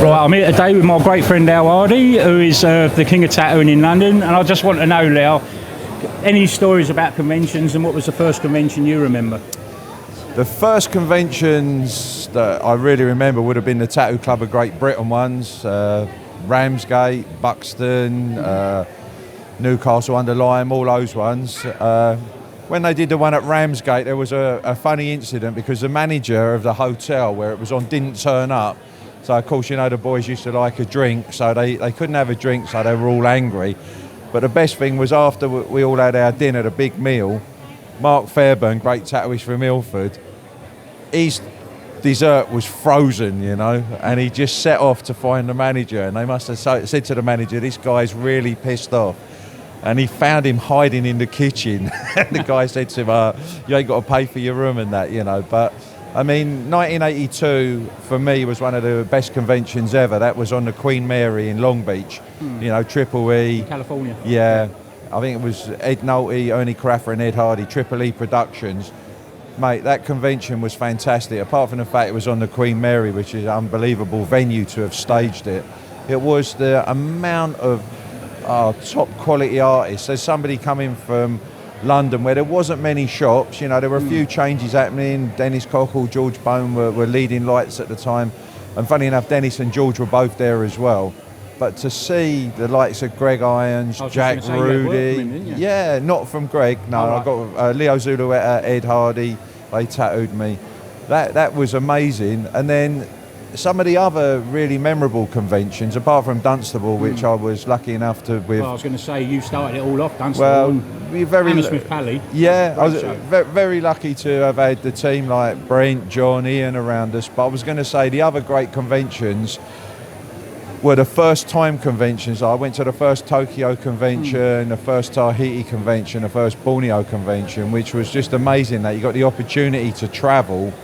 Right, I'm here today with my great friend Lal Hardy, who is the king of tattooing in London, and I just want to know, Lal, any stories about conventions, and what was the first convention you remember? The first conventions that I really remember would have been the Tattoo Club of Great Britain ones, Ramsgate, Buxton, Newcastle under Lyme, all those ones. When they did the one at Ramsgate, there was a funny incident because the manager of the hotel where it was on didn't turn up. So of course, you know, the boys used to like a drink, so they couldn't have a drink, so they were all angry. But the best thing was after we all had our dinner, the big meal, Mark Fairburn, great tattooist from Ilford, his dessert was frozen, you know, and he just set off to find the manager, and they must have said to the manager, this guy's really pissed off. And he found him hiding in the kitchen. And the guy said to him, you ain't got to pay for your room and that, you know. But, I mean, 1982, for me, was one of the best conventions ever. That was on the Queen Mary in Long Beach, you know, Triple E. California. Yeah. I think it was Ed Nolte, Ernie Craffer and Ed Hardy, Triple E Productions. Mate, that convention was fantastic. Apart from the fact it was on the Queen Mary, which is an unbelievable venue to have staged it. It was the amount of top quality artists. There's somebody coming from London where there wasn't many shops, you know, there were a few changes happening. Dennis Cockle, George Bone were leading lights at the time. And funny enough, Dennis and George were both there as well. But to see the likes of Greg Irons, Jack Rudy, yeah, not from Greg, no, I got Leo Zulueta, Ed Hardy, they tattooed me. That was amazing. And then some of the other really memorable conventions, apart from Dunstable, which I was lucky enough to with. Well, I was going to say, you started it all off, Dunstable. Well, we're very Hammersmith Pally. Yeah, I was very lucky to have had the team like Brent, John, Ian around us. But I was going to say the other great conventions were the first time conventions. I went to the first Tokyo convention, the first Tahiti convention, the first Borneo convention, which was just amazing that you got the opportunity to travel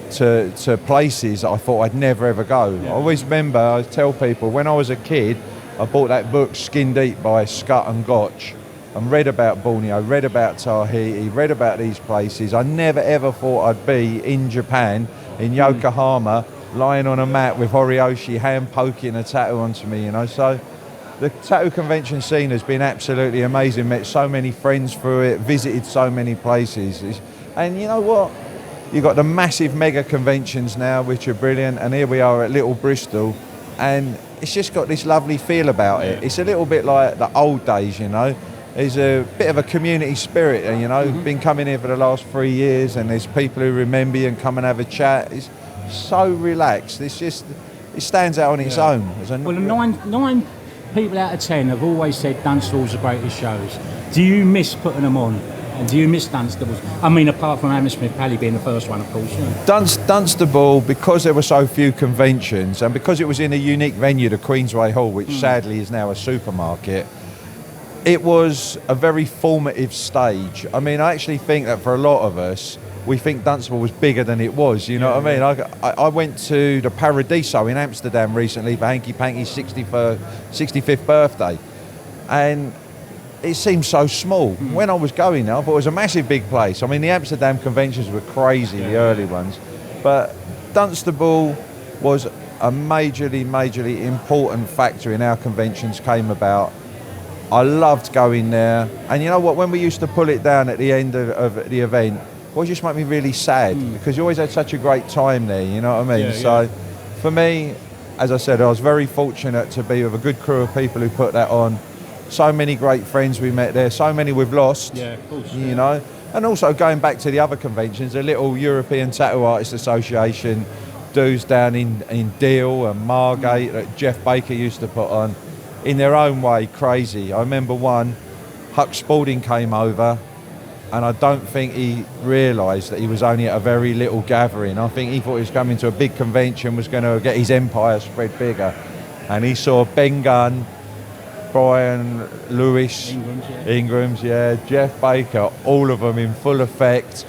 to places I thought I'd never ever go. I always remember, I tell people, when I was a kid, I bought that book Skin Deep by Scott and Gotch and read about Borneo, read about Tahiti, read about these places. I never ever thought I'd be in Japan, in Yokohama, lying on a mat with Horiyoshi hand poking a tattoo onto me, you know. So the tattoo convention scene has been absolutely amazing. Met so many friends through it, visited so many places. And you know what? You've got the massive mega conventions now, which are brilliant, and here we are at Little Bristol, and it's just got this lovely feel about it. It's a little bit like the old days, you know. There's a bit of a community spirit, and you know, been coming here for the last 3 years, and there's people who remember you and come and have a chat. It's so relaxed. It's just, it stands out on its own. Well, nine people out of 10 have always said Dunstable's the greatest shows. Do you miss putting them on? And do you miss Dunstable's? I mean, apart from Hammersmith Pally being the first one, of course. You know. Dunstable, because there were so few conventions, and because it was in a unique venue, the Queensway Hall, which sadly is now a supermarket, it was a very formative stage. I mean, I actually think that for a lot of us, we think Dunstable was bigger than it was, you know what I mean? I went to the Paradiso in Amsterdam recently for Hanky Panky's 65th birthday, and it seemed so small. When I was going there, I thought it was a massive big place. I mean, the Amsterdam conventions were crazy, the early ones, but Dunstable was a majorly important factor in how conventions came about. I loved going there, and you know what, when we used to pull it down at the end of the event, it always just made me really sad because you always had such a great time there, you know what I mean? So for me, as I said, I was very fortunate to be with a good crew of people who put that on. So many great friends we met there, so many we've lost, of course, you know. And also going back to the other conventions, the little European Tattoo Artists Association dues down in Deal and Margate that Jeff Baker used to put on, in their own way, crazy. I remember one, Huck Spalding came over, and I don't think he realised that he was only at a very little gathering. I think he thought he was coming to a big convention, was going to get his empire spread bigger. And he saw Ben Gunn, Brian Lewis, Ingrams, Jeff Baker, all of them in full effect,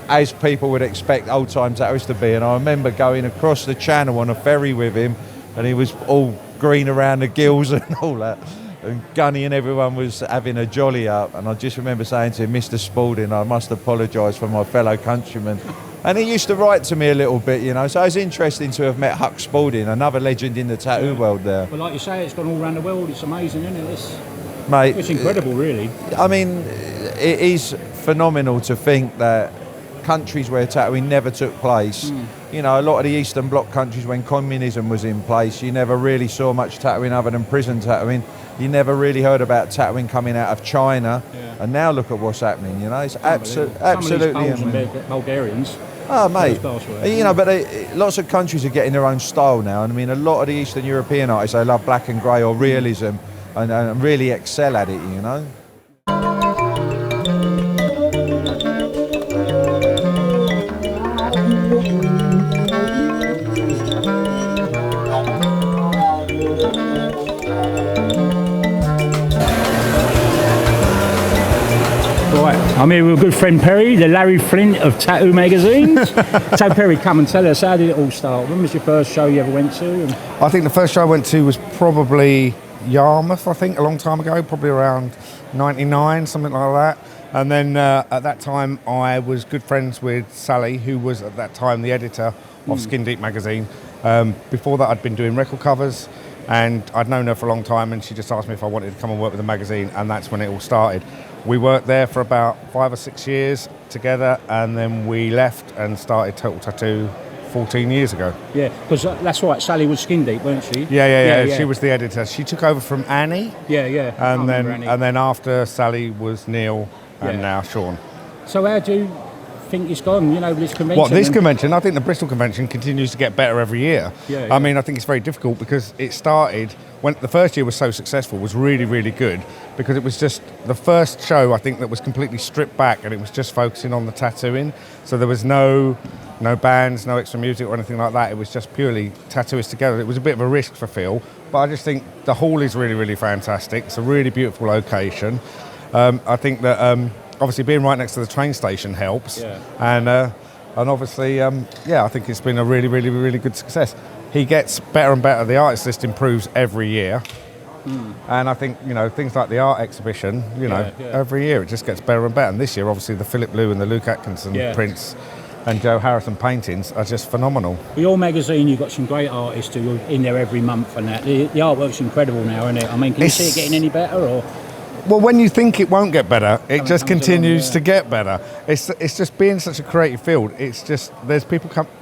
as people would expect old-time tattooists to be. And I remember going across the channel on a ferry with him, and he was all green around the gills and all that. And Gunny and everyone was having a jolly up, and I just remember saying to him, Mr. Spalding, I must apologise for my fellow countrymen. And he used to write to me a little bit, you know, so it's interesting to have met Huck Spalding, another legend in the tattoo world there. But like you say, it's gone all around the world. It's amazing, isn't it? Mate, It's incredible, really. I mean, it is phenomenal to think that countries where tattooing never took place, you know, a lot of the Eastern Bloc countries when communism was in place, you never really saw much tattooing other than prison tattooing. You never really heard about tattooing coming out of China. And now look at what's happening, you know, it's absolutely Some of these Poles and Bulgarians. Oh, mate, you know, but lots of countries are getting their own style now. And I mean, a lot of the Eastern European artists, they love black and grey or realism and really excel at it, you know. I'm here with a good friend Perry, the Larry Flint of tattoo magazines. So Perry, come and tell us, how did it all start? When was your first show you ever went to? I think the first show I went to was probably Yarmouth, I think, a long time ago, probably around 99, something like that. And then at that time I was good friends with Sally, who was at that time the editor of Skin Deep magazine. Before that I'd been doing record covers, and I'd known her for a long time, and she just asked me if I wanted to come and work with the magazine, and that's when it all started. We worked there for about 5 or 6 years together, and then we left and started Total Tattoo 14 years ago. Yeah, because that's right, Sally was Skin Deep, weren't she? Yeah. She was the editor. She took over from Annie. Yeah. And then after Sally was Neil, and now Sean. So how do you think it's gone, you know, this convention? What, this convention? I think the Bristol Convention continues to get better every year. Yeah. I mean, I think it's very difficult because it started, when the first year was so successful, was really, really good, because it was just the first show, I think, that was completely stripped back, and it was just focusing on the tattooing. So there was no bands, no extra music or anything like that. It was just purely tattooists together. It was a bit of a risk for Phil, but I just think the hall is really, really fantastic. It's a really beautiful location. I think that obviously being right next to the train station helps, and obviously, I think it's been a really, really, really good success. He gets better and better. The artist list improves every year, and I think, you know, things like the art exhibition, you know, every year it just gets better and better. And this year, obviously, the Philip Liu and the Luke Atkinson prints and Joe Harrison paintings are just phenomenal. With your magazine, you've got some great artists who are in there every month, and that the artwork's incredible now, isn't it? I mean, can you see it getting any better, or? Well, when you think it won't get better, it just continues to get better. It's just being such a creative field. It's just, there's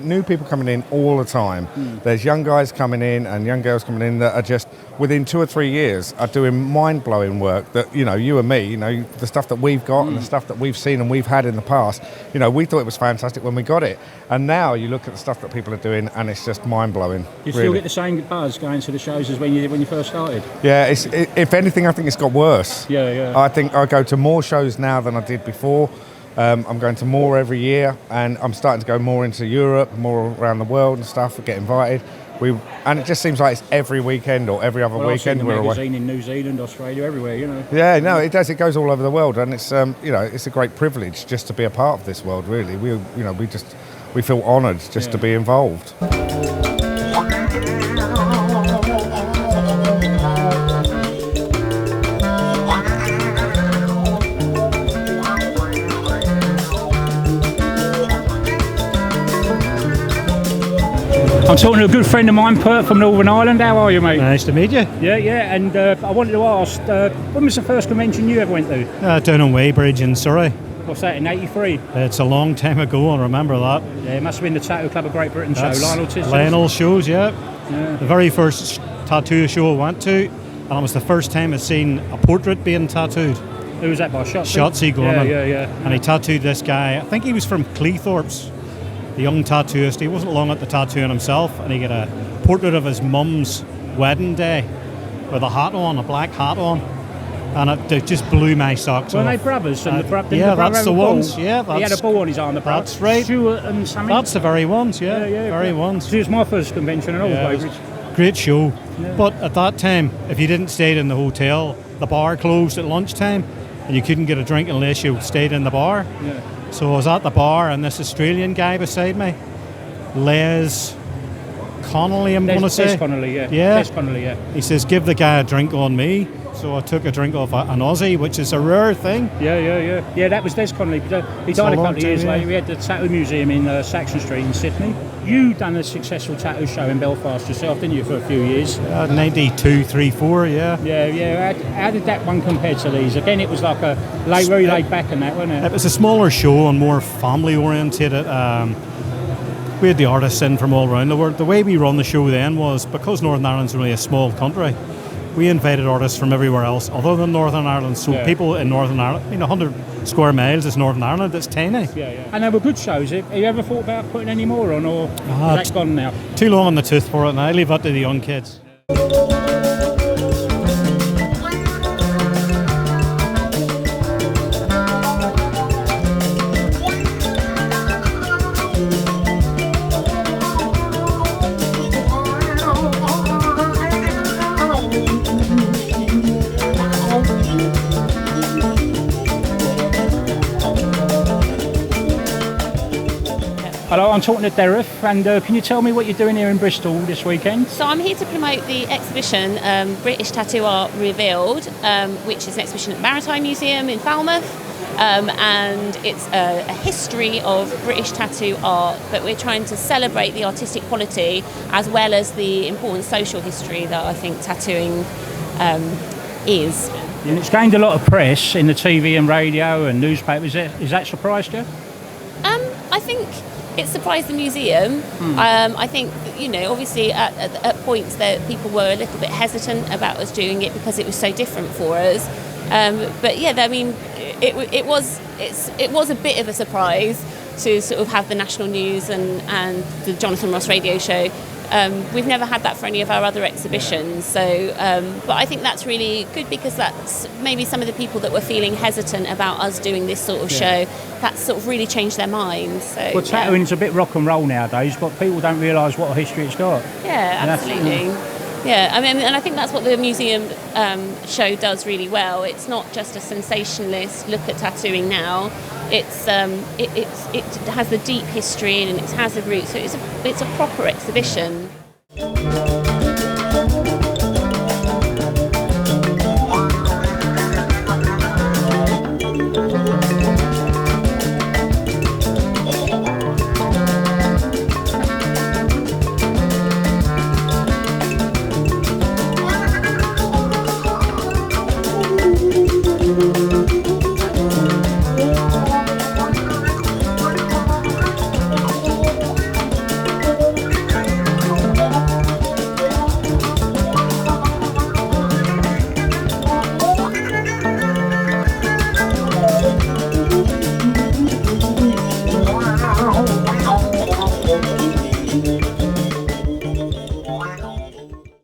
new people coming in all the time. There's young guys coming in and young girls coming in that are just, within 2 or 3 years, are doing mind-blowing work that, you know, you and me, you know, the stuff that we've got and the stuff that we've seen and we've had in the past, you know, we thought it was fantastic when we got it. And now you look at the stuff that people are doing and it's just mind-blowing. You still get the same buzz going to the shows as when you first started? Yeah, if anything, I think it's got worse. Yeah. I think I go to more shows now than I did before. I'm going to more every year, and I'm starting to go more into Europe, more around the world and stuff, get invited. And it just seems like it's every weekend or every other weekend we're away. I've seen the magazine in New Zealand, Australia, everywhere, you know. Yeah, no, it does. It goes all over the world, and it's you know, it's a great privilege just to be a part of this world. Really, we feel honoured just to be involved. I'm talking to a good friend of mine, Pert, from Northern Ireland. How are you, mate? Nice to meet you. Yeah, and I wanted to ask, when was the first convention you ever went to? Down on Weybridge in Surrey. What's that, in 83? It's a long time ago, I remember that. Yeah, it must have been the Tattoo Club of Great Britain show, Lionel Tisdale's. Lionel shows, yeah. The very first tattoo show I went to, and it was the first time I'd seen a portrait being tattooed. Who was that by? Shotzi Gorman. Yeah. And he tattooed this guy, I think he was from Cleethorpes, the young tattooist. He wasn't long at the tattooing himself, and he got a portrait of his mum's wedding day with a hat on, a black hat on, and it just blew my socks off. Were they brothers? And that's the ones. Yeah, he had a ball on his arm. That's right. Stuart and Sammy. That's the very ones. Yeah, very ones. So it was my first convention, and all Weybridge. Great show. Yeah. But at that time, if you didn't stay in the hotel, the bar closed at lunchtime, and you couldn't get a drink unless you stayed in the bar. Yeah. So I was at the bar, and this Australian guy beside me, Les Connolly, I'm going to say. Des Connolly, yeah. Yeah. Des Connolly, yeah. He says, give the guy a drink on me. So I took a drink off an Aussie, which is a rare thing. Yeah, that was Des Connolly. He died a couple of years later. We had the Tattoo Museum in Saxon Street in Sydney. You done a successful tattoo show in Belfast yourself, didn't you, for a few years? 92, 3, 4, yeah. Yeah. How did that one compare to these? Again, it was like a very laid back and that, wasn't it? It was a smaller show and more family orientated. We had the artists in from all around the world. The way we run the show then was, because Northern Ireland's really a small country, we invited artists from everywhere else other than Northern Ireland. So people in Northern Ireland, 100 square miles is Northern Ireland, it's tiny. Yeah. And they were good shows. Have you ever thought about putting any more on, or that's gone now? Too long on the tooth for it, and I leave that to the young kids. Hello, I'm talking to Derryth, and can you tell me what you're doing here in Bristol this weekend? So I'm here to promote the exhibition British Tattoo Art Revealed, which is an exhibition at the Maritime Museum in Falmouth, and it's a history of British tattoo art, but we're trying to celebrate the artistic quality as well as the important social history that I think tattooing is. And it's gained a lot of press in the TV and radio and newspapers. Is that surprised you? I think it surprised the museum. I think, obviously at points that people were a little bit hesitant about us doing it because it was so different for us. But yeah, I mean, it was a bit of a surprise to sort of have the national news and the Jonathan Ross radio show. We've never had that for any of our other exhibitions, but I think that's really good because that's maybe some of the people that were feeling hesitant about us doing this sort of show, that's sort of really changed their minds. So, well, tattooing's a bit rock and roll nowadays, but people don't realise what a history it's got. Yeah, absolutely. Yeah, I mean, and I think that's what the museum show does really well. It's not just a sensationalist look at tattooing now. It has the deep history and it has the roots. So it's a proper exhibition.